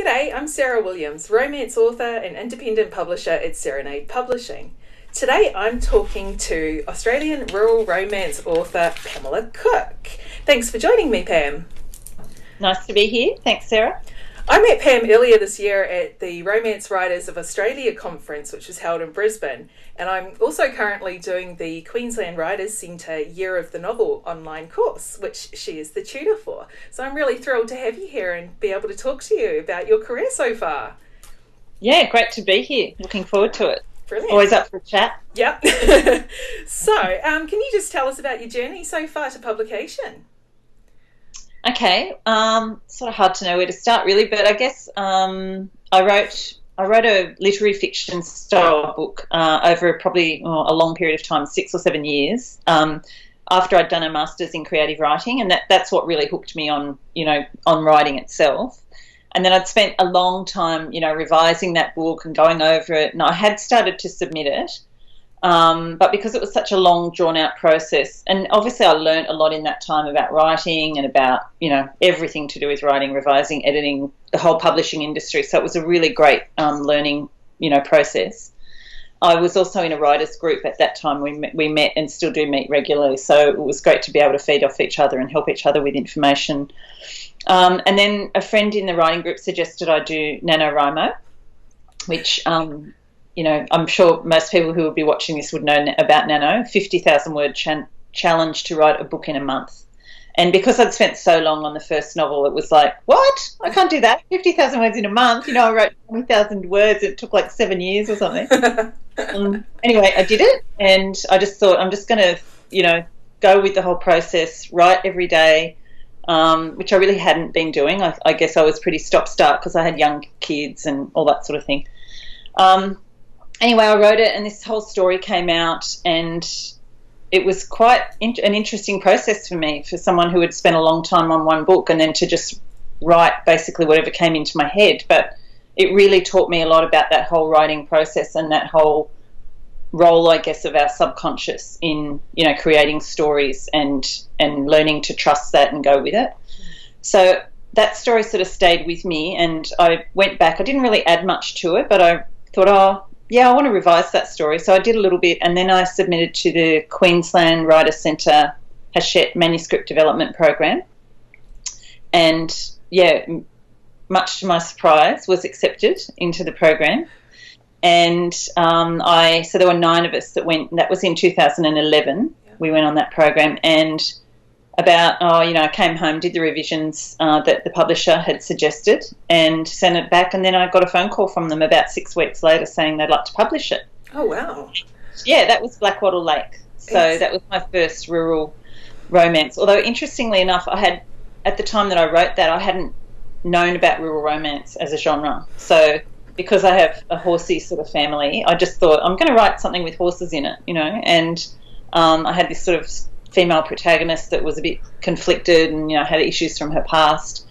G'day, I'm Sarah Williams, romance author and independent publisher at Serenade Publishing. Today I'm talking to Australian rural romance author Pamela Cook. Thanks for joining me, Pam. Nice to be here. Thanks, Sarah. I met Pam earlier this year at the Romance Writers of Australia conference, which was held in Brisbane, and I'm also currently doing the Queensland Writers Centre Year of the Novel online course, which she is the tutor for. So I'm really thrilled to have you here and be able to talk to you about your career so far. Yeah, great to be here. Looking forward to it. Brilliant. Always up for a chat. Yep. Can you just tell us about your journey so far to publication? Okay, sort of hard to know where to start really, but I guess I wrote a literary fiction style book over probably a long period of time, 6 or 7 years, after I'd done a master's in creative writing, and that's what really hooked me on writing itself. And then I'd spent a long time, revising that book and going over it, and I had started to submit it. But because it was such a long, drawn-out process, and obviously I learned a lot in that time about writing and about, everything to do with writing, revising, editing, the whole publishing industry. So it was a really great learning, process. I was also in a writers group at that time. We met and still do meet regularly. So it was great to be able to feed off each other and help each other with information. And then a friend in the writing group suggested I do NaNoWriMo, which... I'm sure most people who will be watching this would know about Nano, 50,000 word challenge to write a book in a month. And because I'd spent so long on the first novel, it was like, what? I can't do that. 50,000 words in a month. I wrote 20,000 words. It took like 7 years or something. Anyway, I did it, and I just thought I'm just going to, go with the whole process, write every day, which I really hadn't been doing. I guess I was pretty stop-start because I had young kids and all that sort of thing. Anyway, I wrote it, and this whole story came out, and it was quite an interesting process for me, for someone who had spent a long time on one book, and then to just write basically whatever came into my head. But it really taught me a lot about that whole writing process and that whole role, I guess, of our subconscious in, creating stories and learning to trust that and go with it. So that story sort of stayed with me, and I went back. I didn't really add much to it, but I thought, I want to revise that story. So I did a little bit, and then I submitted to the Queensland Writers Centre Hatchet Manuscript Development Program. And, much to my surprise, was accepted into the program. And so there were 9 of us that went. That was in 2011. Yeah. We went on that program, and I came home, did the revisions that the publisher had suggested, and sent it back, and then I got a phone call from them about 6 weeks later saying they'd like to publish it. Oh, wow. Yeah, that was Blackwattle Lake. So yes. That was my first rural romance. Although, interestingly enough, at the time that I wrote that, I hadn't known about rural romance as a genre. So because I have a horsey sort of family, I just thought, I'm going to write something with horses in it, and I had this sort of female protagonist that was a bit conflicted and had issues from her past.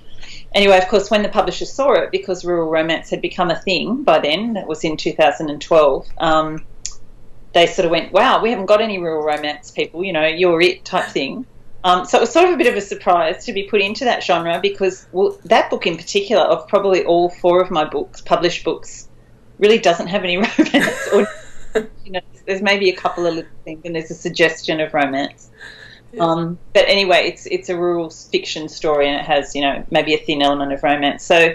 Anyway, of course, when the publisher saw it, because rural romance had become a thing by then, that was in 2012, they sort of went, wow, we haven't got any rural romance people, you're it type thing. So it was sort of a bit of a surprise to be put into that genre because, that book in particular, of probably all 4 of my books, published books, really doesn't have any romance. Or there's maybe a couple of little things, and there's a suggestion of romance. Yeah. But anyway, it's a rural fiction story, and it has, maybe a thin element of romance. So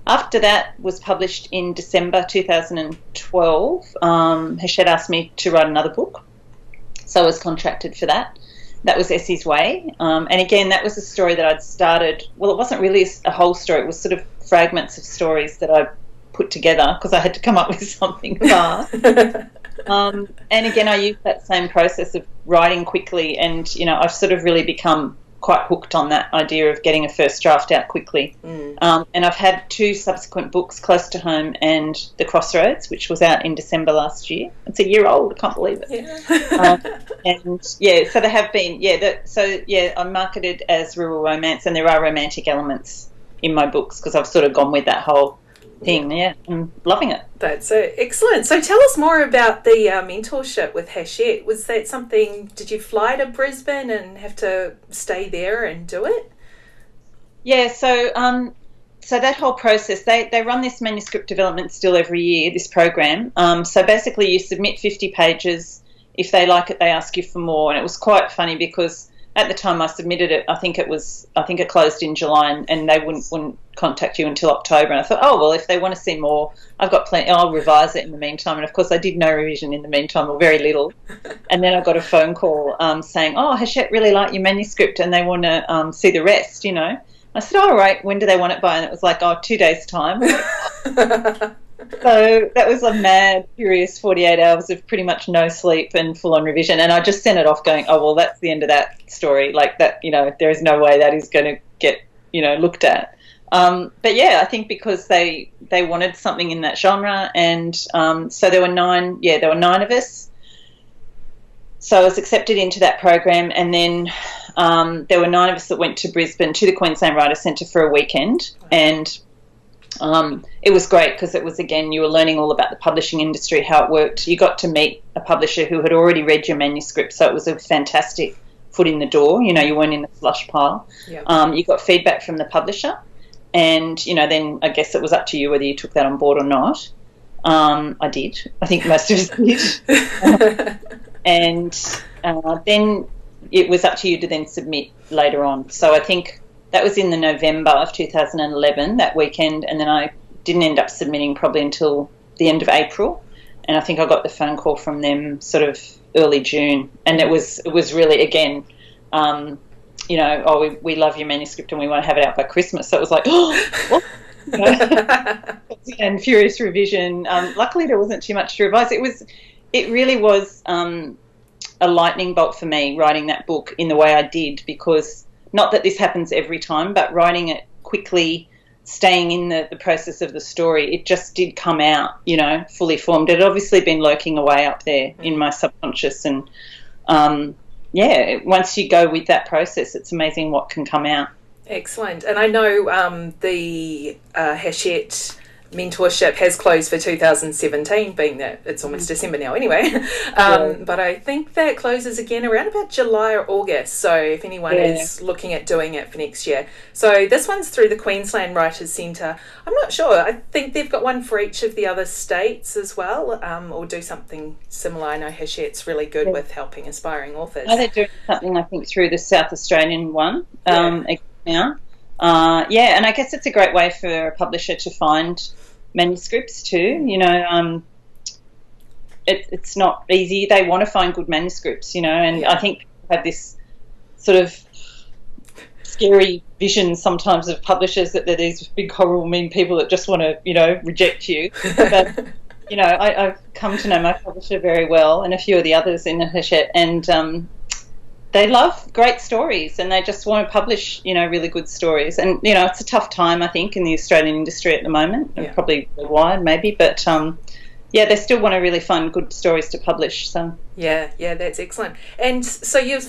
after that was published in December 2012, Hachette asked me to write another book. So I was contracted for that. That was Essie's Way. And again, that was a story that I'd started. Well, it wasn't really a whole story. It was sort of fragments of stories that I put together because I had to come up with something fast. And again, I used that same process of writing quickly, and I've sort of really become quite hooked on that idea of getting a first draft out quickly. And I've had 2 subsequent books, Close to Home and The Crossroads, which was out in December last year. It's a year old, I can't believe it. Yeah. So there have been, I'm marketed as rural romance, and there are romantic elements in my books because I've sort of gone with that whole thing. Yeah, I'm loving it. That's excellent. So tell us more about the mentorship with Hatchet. Was that something, did you fly to Brisbane and have to stay there and do it? Yeah, so so that whole process, they run this manuscript development still every year, this program. So basically you submit 50 pages. If they like it, they ask you for more. And it was quite funny because at the time I submitted it, I think it closed in July, and they wouldn't contact you until October. And I thought, oh, well, if they want to see more, I've got plenty. I'll revise it in the meantime. And, of course, I did no revision in the meantime, or very little. And then I got a phone call saying, oh, Hatchet really liked your manuscript and they want to see the rest, you know. I said, all right, when do they want it by? And it was like, 2 days' time. So that was a mad, furious 48 hours of pretty much no sleep and full-on revision. And I just sent it off going, oh, well, that's the end of that story. Like that, you know, there is no way that is going to get, you know, looked at. But, yeah, I think because they wanted something in that genre. And so there were 9 of us. So I was accepted into that program. And then there were 9 of us that went to Brisbane to the Queensland Writers Centre for a weekend. And it was great because it was, again, you were learning all about the publishing industry, how it worked. You got to meet a publisher who had already read your manuscript, so it was a fantastic foot in the door. You know, you weren't in the slush pile. Yep. You got feedback from the publisher, and, you know, then I guess it was up to you whether you took that on board or not. I did. I think most of us did. And then it was up to you to then submit later on. So I think that was in the November of 2011, that weekend, and then I didn't end up submitting probably until the end of April, and I think I got the phone call from them sort of early June, and it was really, again, you know, oh, we love your manuscript and we want to have it out by Christmas. So it was like, oh, what? You know? And furious revision. Luckily there wasn't too much to revise. It really was a lightning bolt for me writing that book in the way I did, because not that this happens every time, but writing it quickly, staying in the process of the story, it just did come out, you know, fully formed. It had obviously been lurking away up there in my subconscious. And, yeah, once you go with that process, it's amazing what can come out. Excellent. And I know the Hatchet Mentorship has closed for 2017, being that it's almost December now anyway. But I think that closes again around about July or August, so if anyone is looking at doing it for next year. So this one's through the Queensland Writers Centre. I'm not sure. I think they've got one for each of the other states as well, or do something similar. I know Hatchet's really good with helping aspiring authors. Oh, they're doing something, I think, through the South Australian one now. And I guess it's a great way for a publisher to find manuscripts too. You know, it's not easy. They want to find good manuscripts, you know, and I think people have this sort of scary vision sometimes of publishers that they're these big, horrible, mean people that just want to, you know, reject you. But, you know, I've come to know my publisher very well and a few of the others in the Hatchet, and they love great stories and they just want to publish, you know, really good stories. And, you know, it's a tough time, I think, in the Australian industry at the moment, and probably wide maybe, but they still want to really find good stories to publish. So yeah, that's excellent. And so you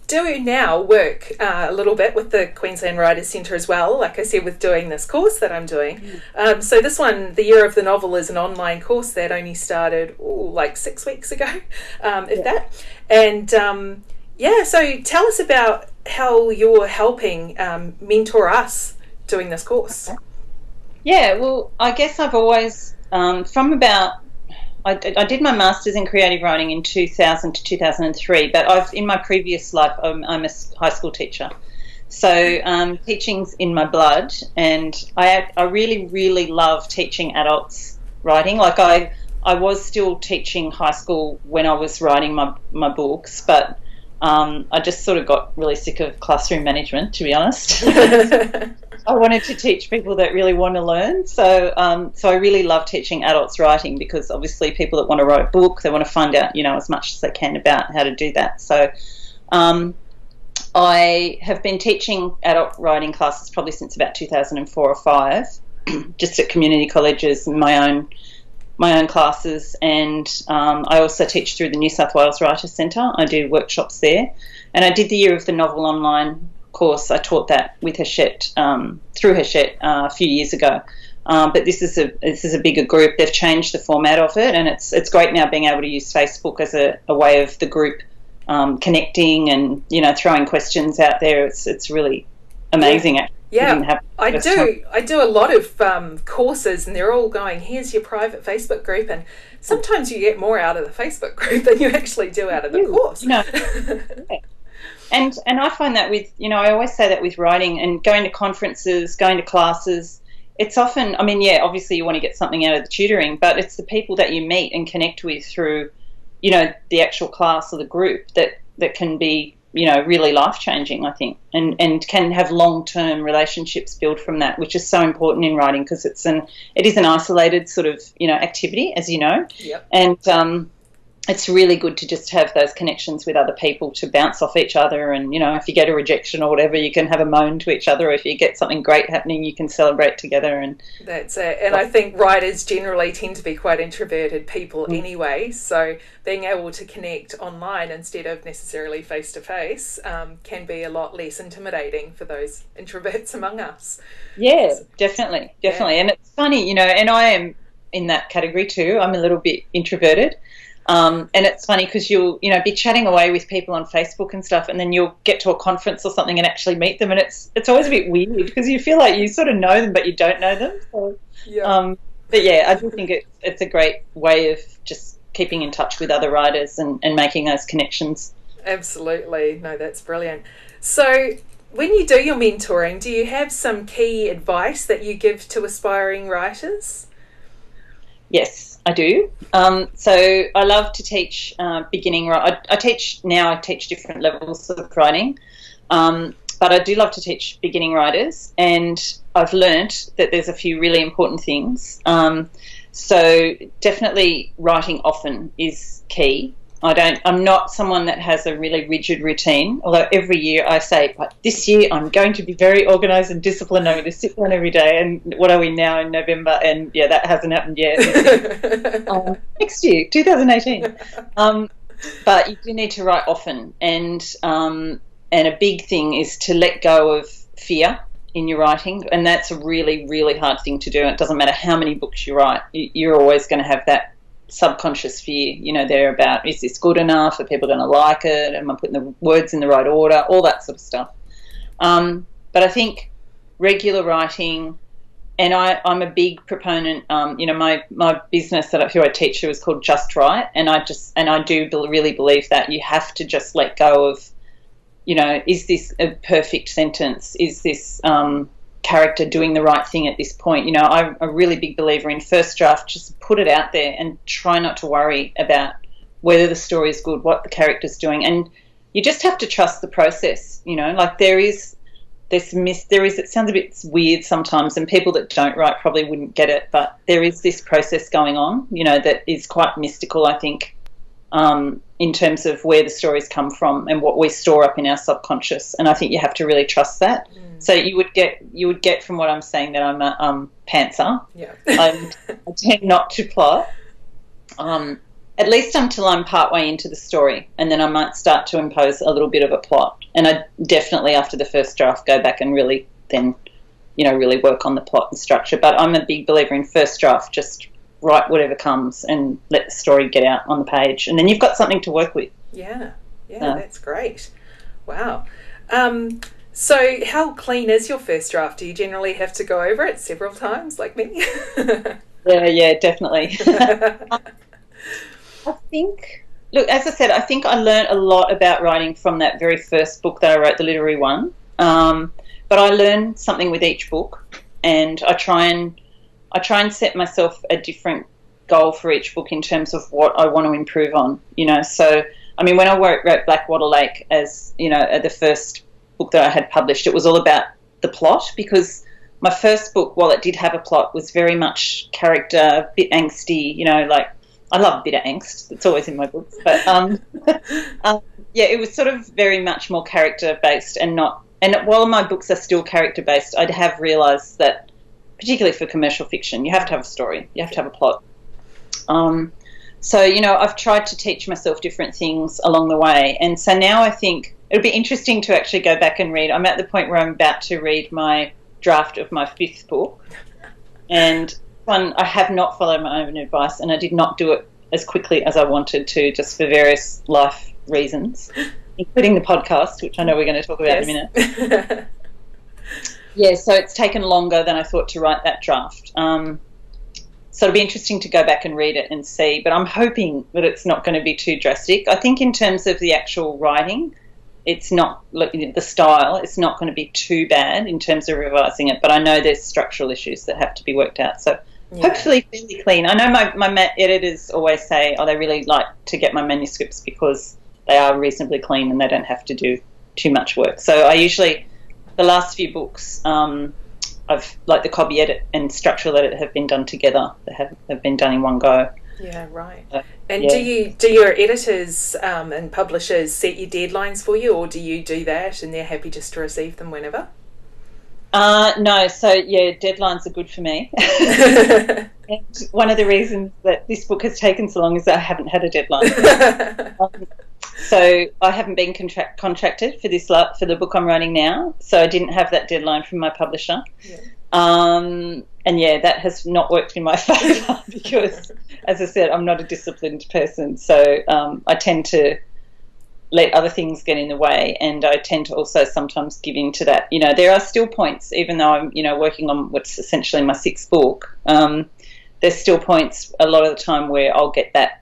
do now work a little bit with the Queensland Writers Centre as well, like I said, with doing this course that I'm doing. So this one, the Year of the Novel, is an online course that only started like 6 weeks ago, if that. And so tell us about how you're helping mentor us doing this course. Yeah, well, I guess I've always, I did my Masters in Creative Writing in 2000 to 2003, but in my previous life, I'm a high school teacher. So teaching's in my blood, and I really, really love teaching adults writing. Like I was still teaching high school when I was writing my books, but I just sort of got really sick of classroom management, to be honest. I wanted to teach people that really want to learn. So I really love teaching adults writing, because obviously people that want to write a book, they want to find out, you know, as much as they can about how to do that. So I have been teaching adult writing classes probably since about 2004 or 5, just at community colleges and my own classes, and I also teach through the New South Wales Writers Centre. I do workshops there, and I did the Year of the Novel online course. I taught that with Hatchet, through Hatchet a few years ago. But this is a bigger group. They've changed the format of it, and it's great now being able to use Facebook as a way of the group connecting and, you know, throwing questions out there. It's really amazing. Yeah, I do a lot of courses, and they're all going, here's your private Facebook group, and sometimes you get more out of the Facebook group than you actually do out of the course. Yeah. And I find that with, I always say that with writing and going to conferences, going to classes, it's often, obviously you want to get something out of the tutoring, but it's the people that you meet and connect with through, the actual class or the group that can be, really life-changing, I think, and can have long-term relationships built from that, which is so important in writing because it is an isolated sort of, activity, as you know. Yep. And it's really good to just have those connections with other people to bounce off each other. And, if you get a rejection or whatever, you can have a moan to each other. Or if you get something great happening, you can celebrate together. And that's it. And I think writers generally tend to be quite introverted people anyway. So being able to connect online instead of necessarily face-to-face can be a lot less intimidating for those introverts among us. Yeah, definitely. Yeah. And it's funny, and I am in that category too. I'm a little bit introverted. And it's funny because you'll, be chatting away with people on Facebook and stuff, and then you'll get to a conference or something and actually meet them, and it's always a bit weird because you feel like you sort of know them but you don't know them. So, but yeah, I do think it's a great way of just keeping in touch with other writers and making those connections. Absolutely. No, that's brilliant. So when you do your mentoring, do you have some key advice that you give to aspiring writers? Yes, I do. So I love to teach beginning. I teach different levels of writing, but I do love to teach beginning writers, and I've learnt that there's a few really important things. So definitely writing often is key. I'm not someone that has a really rigid routine, although every year I say, but this year I'm going to be very organised and disciplined. I'm going to sit down every day. And what are we now in November? And yeah, that hasn't happened yet. Next year, 2018. But you do need to write often. And a big thing is to let go of fear in your writing. And that's a really, really hard thing to do. It doesn't matter how many books you write. You're always going to have that subconscious fear, they're about, is this good enough? Are people going to like it? Am I putting the words in the right order? All that sort of stuff. But I think regular writing, and I'm a big proponent, my business who I teach is called Just Write, and I do really believe that you have to just let go of, is this a perfect sentence? Is this character doing the right thing at this point? I'm a really big believer in first draft. Just put it out there and try not to worry about whether the story is good, what the character's doing, and you just have to trust the process. Like it sounds a bit weird sometimes, and people that don't write probably wouldn't get it, but there is this process going on, that is quite mystical, I think, in terms of where the stories come from and what we store up in our subconscious, and I think you have to really trust that. So you would get from what I'm saying that I'm a pantser. Yeah. I tend not to plot, at least until I'm partway into the story, and then I might start to impose a little bit of a plot. And I definitely, after the first draft, go back and really then, really work on the plot and structure. But I'm a big believer in first draft, just write whatever comes and let the story get out on the page, and then you've got something to work with. Yeah, that's great. Wow. So how clean is your first draft? Do you generally have to go over it several times like me? Yeah, definitely. I think, look, as I said, I think I learned a lot about writing from that very first book that I wrote, the literary one. But I learn something with each book, and I try and set myself a different goal for each book in terms of what I want to improve on, So, when I wrote Blackwater Lake as, the first book that I had published, it was all about the plot, because my first book, while it did have a plot, was very much character, a bit angsty, I love a bit of angst. It's always in my books. But, it was sort of very much more character-based and while my books are still character-based, I have realised that, particularly for commercial fiction, you have to have a story. You have to have a plot. So, I've tried to teach myself different things along the way. And so now I think it'll be interesting to actually go back and read. I'm at the point where I'm about to read my draft of my 5th book. And I have not followed my own advice, and I did not do it as quickly as I wanted to, just for various life reasons, including the podcast, which I know we're going to talk about in a minute. Yeah, so it's taken longer than I thought to write that draft. So it'll be interesting to go back and read it and see, but I'm hoping that it's not going to be too drastic. I think in terms of the actual writing, it's not, the style, it's not going to be too bad in terms of revising it, but I know there's structural issues that have to be worked out. So hopefully fairly clean. I know my editors always say, they really like to get my manuscripts because they are reasonably clean and they don't have to do too much work. So I usually, the last few books, I've like the copy edit and structural edit have been done together. They have been done in one go. Yeah, right. And do your editors and publishers set your deadlines for you, or do you do that and they're happy just to receive them whenever? No, so deadlines are good for me. And one of the reasons that this book has taken so long is that I haven't had a deadline. So I haven't been contracted for the book I'm writing now, so I didn't have that deadline from my publisher. Yeah. And that has not worked in my favour because, as I said, I'm not a disciplined person, so I tend to let other things get in the way, and I tend to also sometimes give in to that. There are still points, even though I'm working on what's essentially my 6th book, there's still points a lot of the time where I'll get that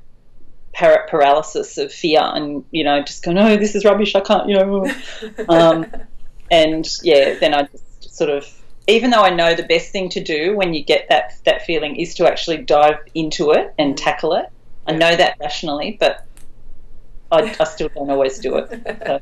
paralysis of fear and just go, no, this is rubbish, I can't, and then I just sort of, even though I know the best thing to do when you get that feeling is to actually dive into it and tackle it. I know that rationally, but I still don't always do it. So.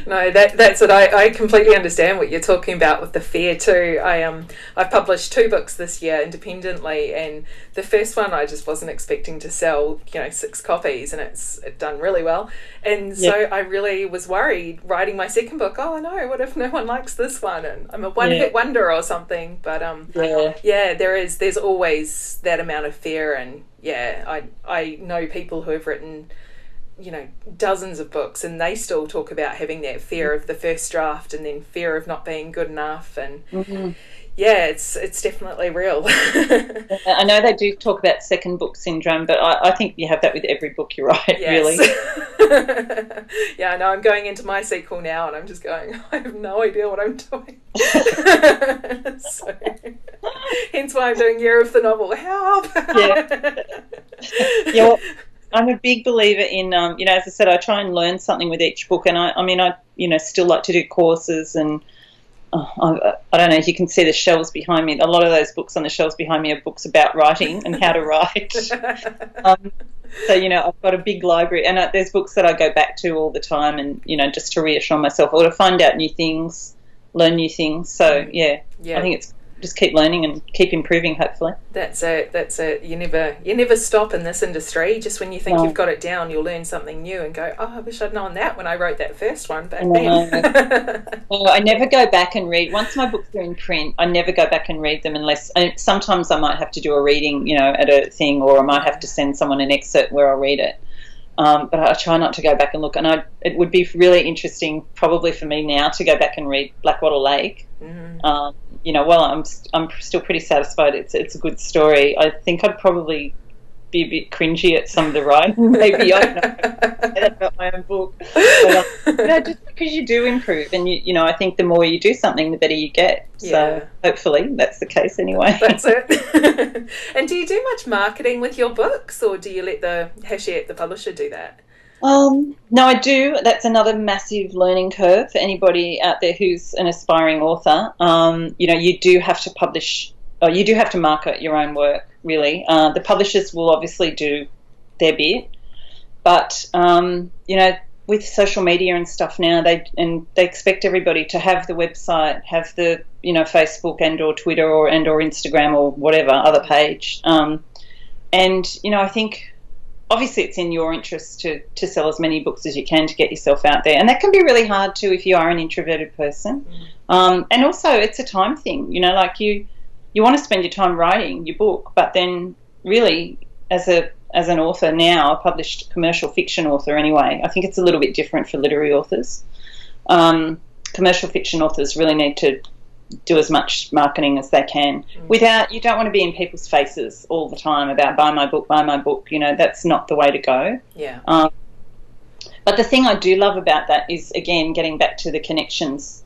No, that's what I completely understand what you're talking about with the fear too. I've published 2 books this year independently, and the first one I just wasn't expecting to sell 6 copies, and it's done really well. And so I really was worried writing my 2nd book. Oh no, what if no one likes this one and I'm a one-hit wonder or something? But there's always that amount of fear, and I know people who have written dozens of books, and they still talk about having that fear of the first draft and then fear of not being good enough, and it's definitely real. I know they do talk about second book syndrome, but I think you have that with every book you write. Really. I know. I'm going into my sequel now and I'm just going, I have no idea what I'm doing. So, hence why I'm doing Year of the Novel. Help! Well, I'm a big believer in, as I said, I try and learn something with each book, and I still like to do courses, and I don't know if you can see the shelves behind me. A lot of those books on the shelves behind me are books about writing and how to write. So, I've got a big library, and there's books that I go back to all the time, and, just to reassure myself or to find out new things, learn new things. So, I think it's just keep learning and keep improving, hopefully. That's it. You never stop in this industry. Just when you think you've got it down, you'll learn something new and go, I wish I'd known that when I wrote that first one back then. I never go back and read. Once my books are in print, I never go back and read them unless, and sometimes I might have to do a reading, at a thing, or I might have to send someone an excerpt where I'll read it. But I try not to go back and look. And it would be really interesting, probably for me now, to go back and read Blackwater Lake. Mm-hmm. I'm still pretty satisfied. It's a good story. I think I'd probably be a bit cringy at some of the writing. Maybe I don't know about my own book. But, just because you do improve, and I think the more you do something, the better you get. So hopefully that's the case anyway. That's it. And do you do much marketing with your books, or do you let the publisher do that? No, I do. That's another massive learning curve for anybody out there who's an aspiring author. You do have to publish, or you do have to market your own work, really. The publishers will obviously do their bit, but, with social media and stuff now, they expect everybody to have the website, have the, Facebook and or Twitter or Instagram or whatever other page. I think obviously it's in your interest to sell as many books as you can to get yourself out there. And that can be really hard too if you are an introverted person. And also it's a time thing, you want to spend your time writing your book, but then really as an author now, a published commercial fiction author anyway, I think it's a little bit different for literary authors. Commercial fiction authors really need to do as much marketing as they can you don't want to be in people's faces all the time about buy my book, that's not the way to go. But the thing I do love about that is, again, getting back to the connections,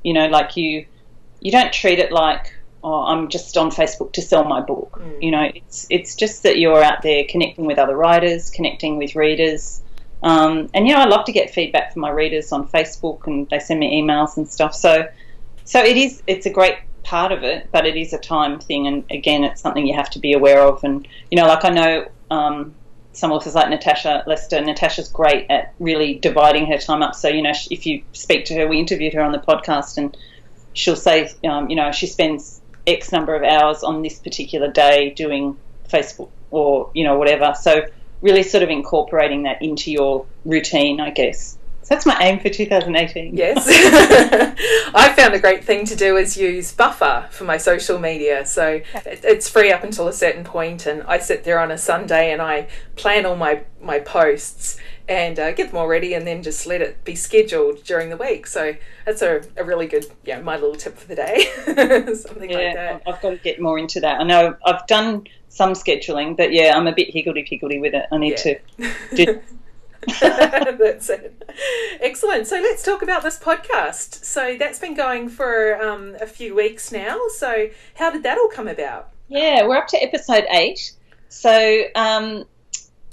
you don't treat it like, oh, I'm just on Facebook to sell my book. You know, it's just that you're out there connecting with other writers, connecting with readers. And, you know, I love to get feedback from my readers on Facebook, and they send me emails and stuff. So it's a great part of it, but it is a time thing. And, again, it's something you have to be aware of. And, you know, like I know some authors like Natasha Lester. Natasha's great at really dividing her time up. So, you know, if you speak to her, we interviewed her on the podcast, and she'll say, you know, she spends X number of hours on this particular day doing Facebook or, you know, whatever. So really sort of incorporating that into your routine, I guess. So that's my aim for 2018. Yes. I found a great thing to do is use Buffer for my social media. So it's free up until a certain point, and I sit there on a Sunday and I plan all my posts and get them all ready, and then just let it be scheduled during the week. So that's a really good, my little tip for the day. Something like that. I've got to get more into that. I know I've done some scheduling, but I'm a bit higgledy-piggledy with it. I need to do That's it. Excellent. So let's talk about this podcast. So that's been going for a few weeks now. So how did that all come about? Yeah, we're up to episode 8. So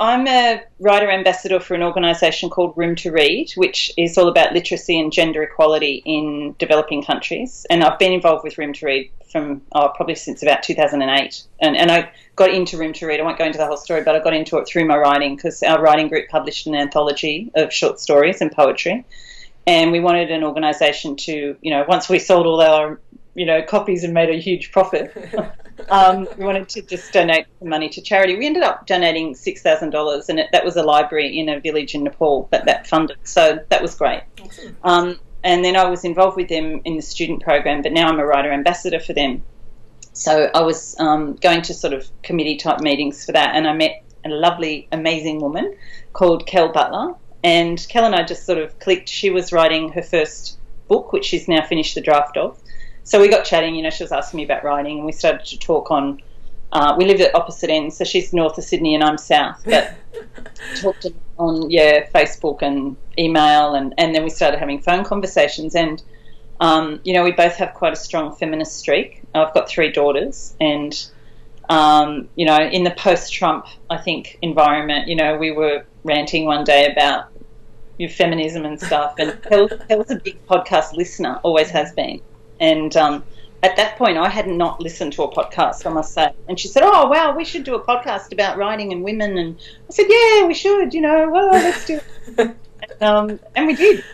I'm a writer ambassador for an organisation called Room to Read, which is all about literacy and gender equality in developing countries. And I've been involved with Room to Read from probably since about 2008. And I got into Room to Read. I won't go into the whole story, but I got into it through my writing, because our writing group published an anthology of short stories and poetry. And we wanted an organisation to, you know, once we sold all our, you know, copies and made a huge profit, we wanted to just donate the money to charity. We ended up donating $6,000, and that was a library in a village in Nepal that funded. So that was great. Awesome. And then I was involved with them in the student program, but now I'm a writer ambassador for them. So I was going to sort of committee type meetings for that, and I met a lovely, amazing woman called Kel Butler. And Kel and I just sort of clicked. She was writing her first book, which she's now finished the draft of. So we got chatting, you know, she was asking me about writing, and we started to talk on, we live at opposite ends, so she's north of Sydney and I'm south, but talked on, Facebook and email, and then we started having phone conversations, and, you know, we both have quite a strong feminist streak. I've got 3 daughters, and, you know, in the post-Trump, I think, environment, you know, we were ranting one day about your feminism and stuff, and Kel's a big podcast listener, always has been. And at that point, I had not listened to a podcast, I must say. And she said, oh, wow, we should do a podcast about writing and women. And I said, yeah, we should, you know, well, let's do it. And we did.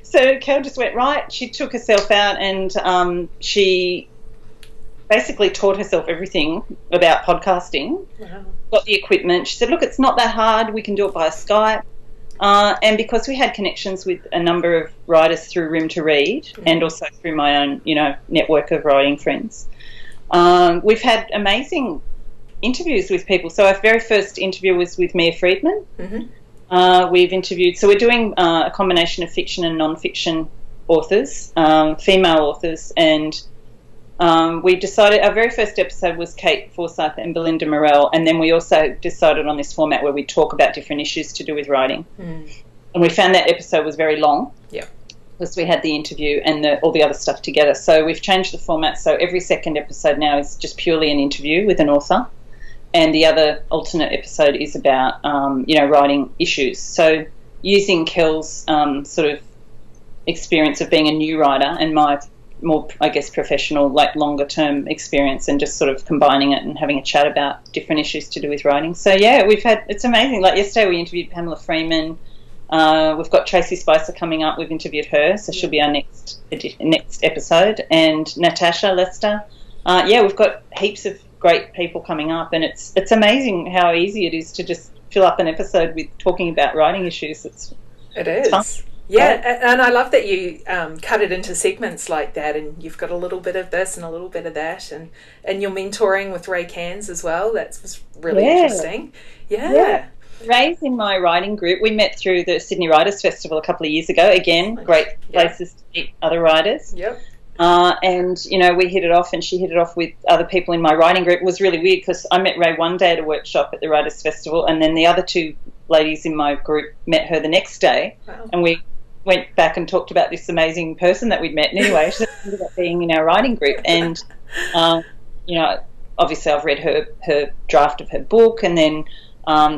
So Kel just went, right. She took herself out, and she basically taught herself everything about podcasting. Wow. Got the equipment. She said, look, it's not that hard. We can do it by Skype. And because we had connections with a number of writers through Room to Read, and also through my own, you know, network of writing friends, we've had amazing interviews with people. So our very first interview was with Mia Friedman. Mm-hmm. We've interviewed, so we're doing a combination of fiction and non-fiction authors, female authors, and we decided our very first episode was Kate Forsyth and Belinda Morell, and then we also decided on this format where we talk about different issues to do with writing. And we found that episode was very long, because we had the interview and all the other stuff together. So we've changed the format, so every second episode now is just purely an interview with an author, and the other alternate episode is about you know, writing issues. So using Kel's sort of experience of being a new writer and my more, I guess, professional, like longer term experience, and just sort of combining it and having a chat about different issues to do with writing. So it's amazing. Like yesterday we interviewed Pamela Freeman. We've got Tracy Spicer coming up. We've interviewed her, so she'll be our next episode. And Natasha Lester. We've got heaps of great people coming up, and it's amazing how easy it is to just fill up an episode with talking about writing issues. It is. Fun. Yeah, and I love that you cut it into segments like that, and you've got a little bit of this and a little bit of that, and you're mentoring with Rake Hands as well. That's really interesting. Yeah. Ray's in my writing group. We met through the Sydney Writers Festival a couple of years ago. Again, great places to meet other writers. Yep. And, you know, we hit it off, and she hit it off with other people in my writing group. It was really weird because I met Ray one day at a workshop at the Writers Festival, and then the other 2 ladies in my group met her the next day. Wow. And we went back and talked about this amazing person that we'd met. And anyway, she ended up being in our writing group. And, obviously I've read her draft of her book, and then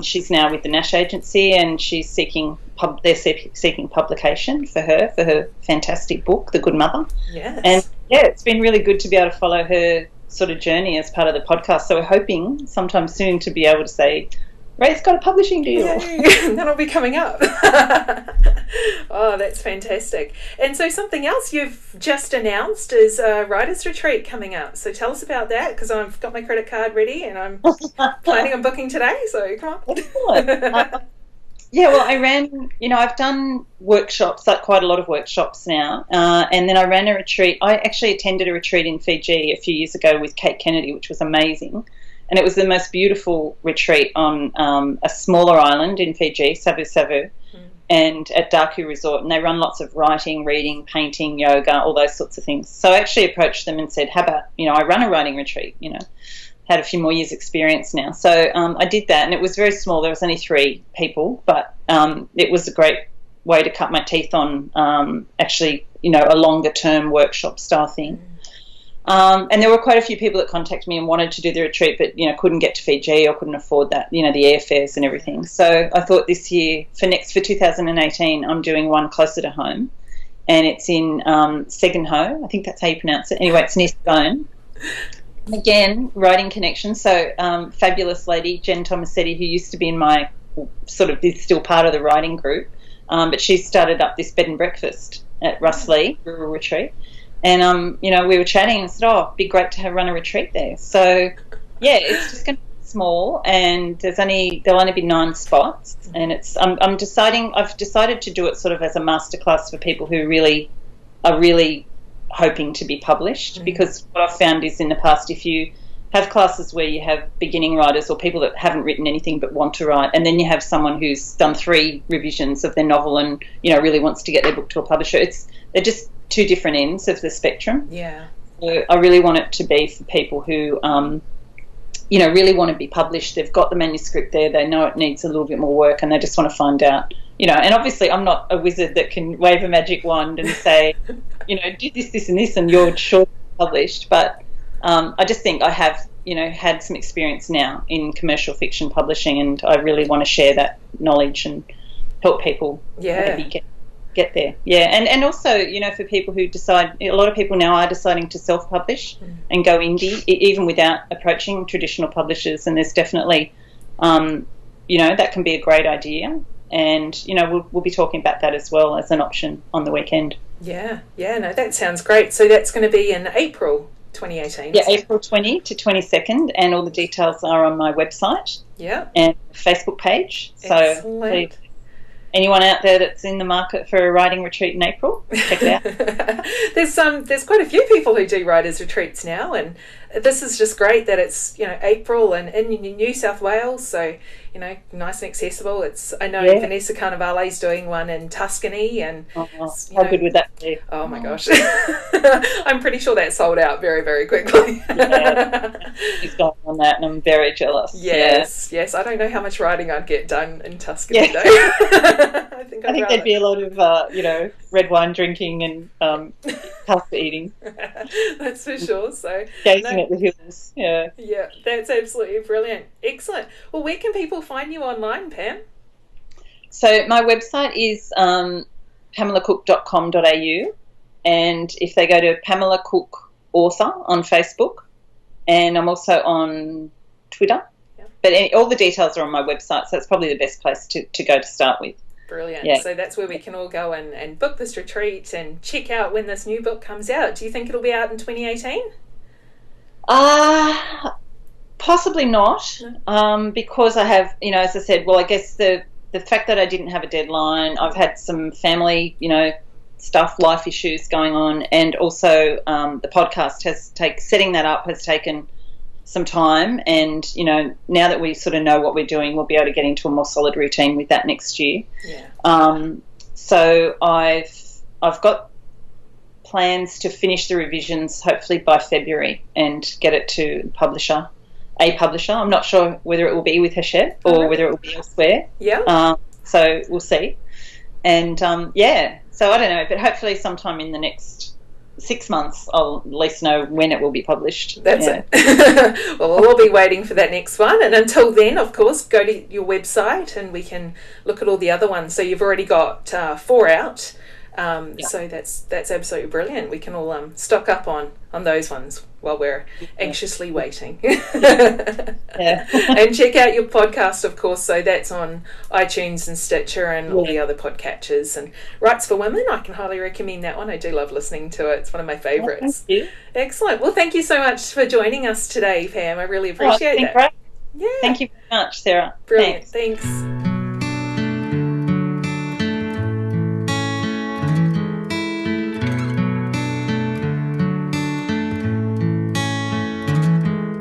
she's now with the Nash Agency, and she's seeking publication for her fantastic book, The Good Mother. Yes. And, it's been really good to be able to follow her sort of journey as part of the podcast. So we're hoping sometime soon to be able to say, Ray's got a publishing deal. Yay. That'll be coming up. Oh, that's fantastic. And so something else you've just announced is a writer's retreat coming up. So tell us about that, because I've got my credit card ready and I'm planning on booking today. So come on. Excellent. Well, I ran, I've done workshops, like quite a lot of workshops now, and then I ran a retreat. I actually attended a retreat in Fiji a few years ago with Kate Kennedy, which was amazing. And it was the most beautiful retreat on a smaller island in Fiji, Savu Savu, and at Daku Resort. And they run lots of writing, reading, painting, yoga, all those sorts of things. So I actually approached them and said, how about, I run a writing retreat, had a few more years experience now. So I did that, and it was very small. There was only 3 people, but it was a great way to cut my teeth on actually, a longer term workshop style thing. And there were quite a few people that contacted me and wanted to do the retreat, but, couldn't get to Fiji or couldn't afford that, the airfares and everything. So I thought this year, for 2018, I'm doing one closer to home, and it's in Segenho. I think that's how you pronounce it. Anyway, it's near Scone. Again, writing connection. So fabulous lady, Jen Tomasetti, who used to be in my is still part of the writing group, but she started up this bed and breakfast at Russley Rural Retreat. And, we were chatting and said, it'd be great to run a retreat there. So, it's just going to be small, and there'll only be 9 spots. And I've decided to do it sort of as a masterclass for people who are really hoping to be published, because what I've found is in the past, if you have classes where you have beginning writers or people that haven't written anything but want to write, and then you have someone who's done 3 revisions of their novel and, really wants to get their book to a publisher, they're just 2 different ends of the spectrum. Yeah. So I really want it to be for people who, really want to be published. They've got the manuscript there. They know it needs a little bit more work, and they just want to find out, and obviously I'm not a wizard that can wave a magic wand and say, do this, this and this, and you're sure to be published. But I just think I have, had some experience now in commercial fiction publishing, and I really want to share that knowledge and help people maybe get there. And also, for people who decide, a lot of people now are deciding to self-publish and go indie, even without approaching traditional publishers, and there's definitely, that can be a great idea. And, we'll be talking about that as well as an option on the weekend. Yeah, no, that sounds great. So that's going to be in April 2018. Yeah, April 20 to 22nd, and all the details are on my website. Yeah. And Facebook page. Excellent. So please, anyone out there that's in the market for a writing retreat in April, check it out. There's quite a few people who do writers retreats now, and this is just great that it's April and in New South Wales, so nice and accessible. I know Vanessa Carnevale's doing one in Tuscany, and how good would that be? Oh my gosh. I'm pretty sure that sold out very, very quickly. He's going on that, and I'm very jealous. Yes. I don't know how much writing I'd get done in Tuscany though. I think there'd be a lot of red wine drinking and pasta eating. That's for sure. So gazing at the hills. Yeah, that's absolutely brilliant. Excellent. Well, where can people find you online, Pam? So my website is pamelacook.com.au, and if they go to Pamela Cook Author on Facebook, and I'm also on Twitter. But all the details are on my website, so it's probably the best place to go to start with. Brilliant. Yeah. So that's where we can all go and book this retreat and check out when this new book comes out. Do you think it'll be out in 2018? Possibly not, because I have, as I said, I guess the fact that I didn't have a deadline, I've had some family, stuff, life issues going on, and also the podcast setting that up has taken some time, and now that we sort of know what we're doing, we'll be able to get into a more solid routine with that next year. So I've got plans to finish the revisions hopefully by February and get it to a publisher. I'm not sure whether it will be with Hatchet or whether it will be elsewhere. So we'll see. And yeah, so I don't know, but hopefully sometime in the next 6 months I'll at least know when it will be published. That's it. Well, we'll all be waiting for that next one. And until then, of course, go to your website and we can look at all the other ones. So you've already got 4 out. So that's absolutely brilliant. We can all stock up on those ones while we're anxiously waiting. And check out your podcast, of course. So that's on iTunes and Stitcher and all the other podcatchers. And Rights for Women, I can highly recommend that one. I do love listening to it. It's one of my favourites. Thank you. Excellent. Well, thank you so much for joining us today, Pam. I really appreciate that. Great. Yeah. Thank you very much, Sarah. Brilliant. Thanks.